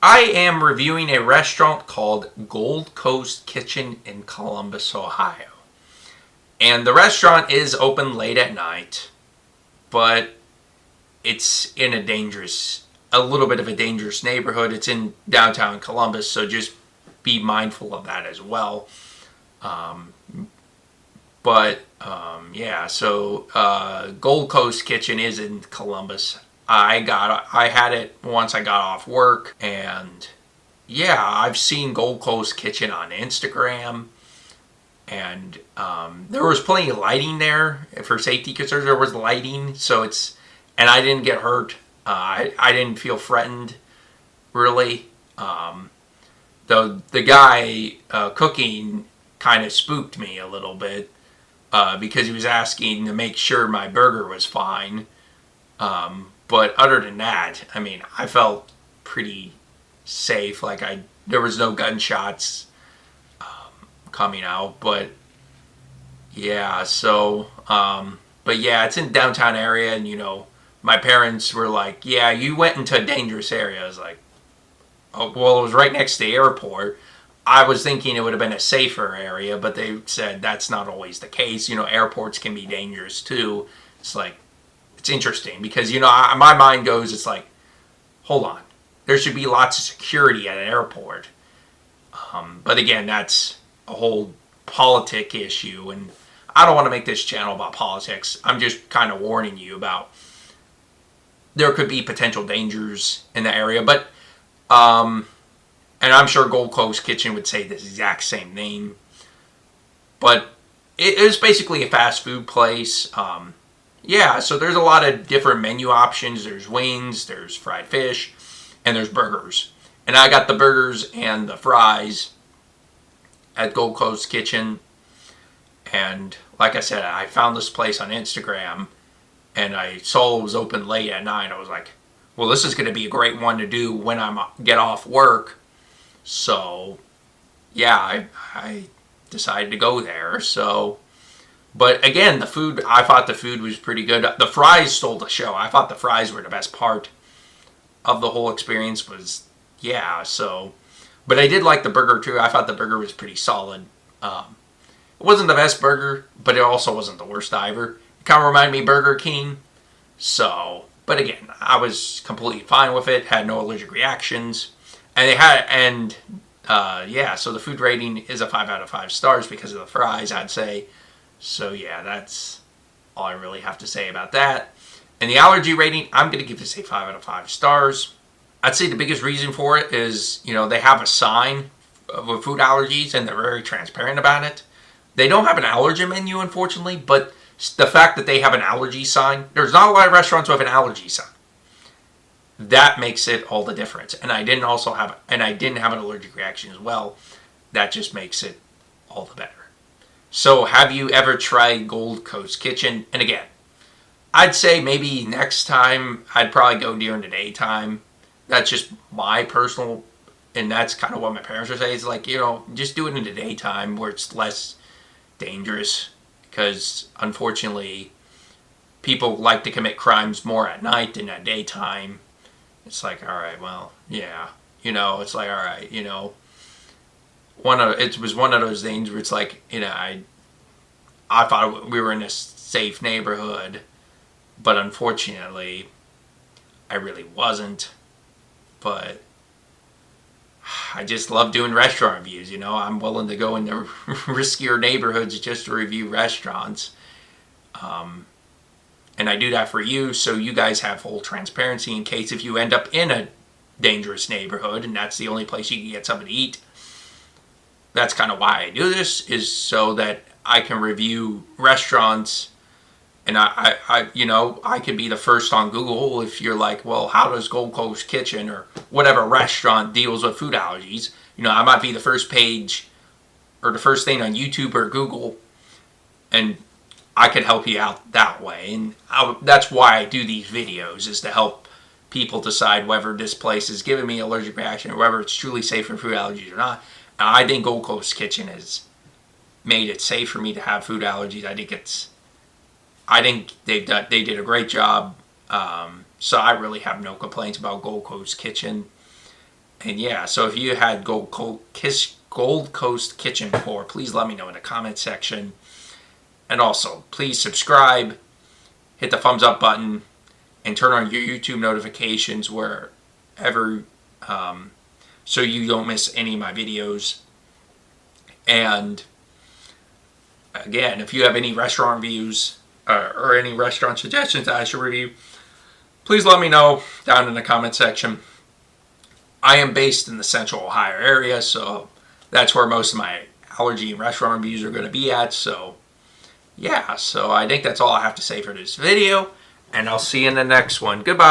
I am reviewing a restaurant called Gold Coast Kitchen in Columbus, Ohio. And the restaurant is open late at night, but it's in a little bit of a dangerous neighborhood. It's in downtown Columbus, so just be mindful of that as well. Um, Gold Coast Kitchen is in Columbus. I had it once I got off work, and yeah, I've seen Gold Coast Kitchen on Instagram, and there was plenty of lighting there for safety concerns. There was lighting, and I didn't get hurt. I didn't feel threatened really. The guy cooking kind of spooked me a little bit because he was asking to make sure my burger was fine. But other than that, I mean, I felt pretty safe. There was no gunshots coming out, but yeah. But yeah, it's in downtown area, and my parents were like, "Yeah, you went into a dangerous area." I was like, "Oh, well, it was right next to the airport." I was thinking it would have been a safer area, but they said that's not always the case. Airports can be dangerous too. It's like, it's interesting because, my mind goes, it's like, hold on. There should be lots of security at an airport. But again, that's a whole politic issue, and I don't want to make this channel about politics. I'm just kind of warning you about there could be potential dangers in the area. But, and I'm sure Gold Coast Kitchen would say this exact same thing. But it is basically a fast food place. Yeah, so there's a lot of different menu options. There's wings, there's fried fish, and there's burgers. And I got the burgers and the fries at Gold Coast Kitchen. And like I said, I found this place on Instagram, and I saw it was open late at night. I was like, well, this is going to be a great one to do when I get off work. So, yeah, I decided to go there. But again, I thought the food was pretty good. The fries stole the show. I thought the fries were the best part of the whole experience but I did like the burger too. I thought the burger was pretty solid. It wasn't the best burger, but it also wasn't the worst either. It kind of reminded me of Burger King. But again, I was completely fine with it. Had no allergic reactions. So the food rating is a 5 out of 5 stars because of the fries, I'd say. So yeah, that's all I really have to say about that. And the allergy rating, I'm going to give this a 5 out of 5 stars. I'd say the biggest reason for it is, they have a sign with food allergies, and they're very transparent about it. They don't have an allergen menu, unfortunately, but the fact that they have an allergy sign, there's not a lot of restaurants with an allergy sign. That makes it all the difference. And I didn't have an allergic reaction as well. That just makes it all the better. So have you ever tried Gold Coast Kitchen? And again, I'd say maybe next time I'd probably go during the daytime. That's just my personal, and that's kind of what my parents would say. It's like, just do it in the daytime where it's less dangerous, because unfortunately people like to commit crimes more at night than at daytime. It's like, all right, well, yeah, it's like, all right, it was one of those things where it's like, I thought we were in a safe neighborhood, but unfortunately I really wasn't. But I just love doing restaurant reviews. I'm willing to go into riskier neighborhoods just to review restaurants. And I do that for you, so you guys have full transparency in case if you end up in a dangerous neighborhood and that's the only place you can get something to eat. That's kind of why I do this, is so that I can review restaurants, and I could be the first on Google if you're like, well, how does Gold Coast Kitchen or whatever restaurant deals with food allergies? I might be the first page or the first thing on YouTube or Google, and I could help you out that way. And that's why I do these videos, is to help people decide whether this place is giving me an allergic reaction or whether it's truly safe for food allergies or not. And I think Gold Coast Kitchen has made it safe for me to have food allergies. I think they did a great job. So I really have no complaints about Gold Coast Kitchen. And yeah, so if you had Gold Coast Kitchen before, please let me know in the comment section. And also, please subscribe, hit the thumbs up button, and turn on your YouTube notifications wherever, so you don't miss any of my videos. And again, if you have any restaurant reviews or any restaurant suggestions that I should review, please let me know down in the comment section. I am based in the Central Ohio area, so that's where most of my allergy and restaurant reviews are going to be at. So yeah, so I think that's all I have to say for this video, and I'll see you in the next one. Goodbye.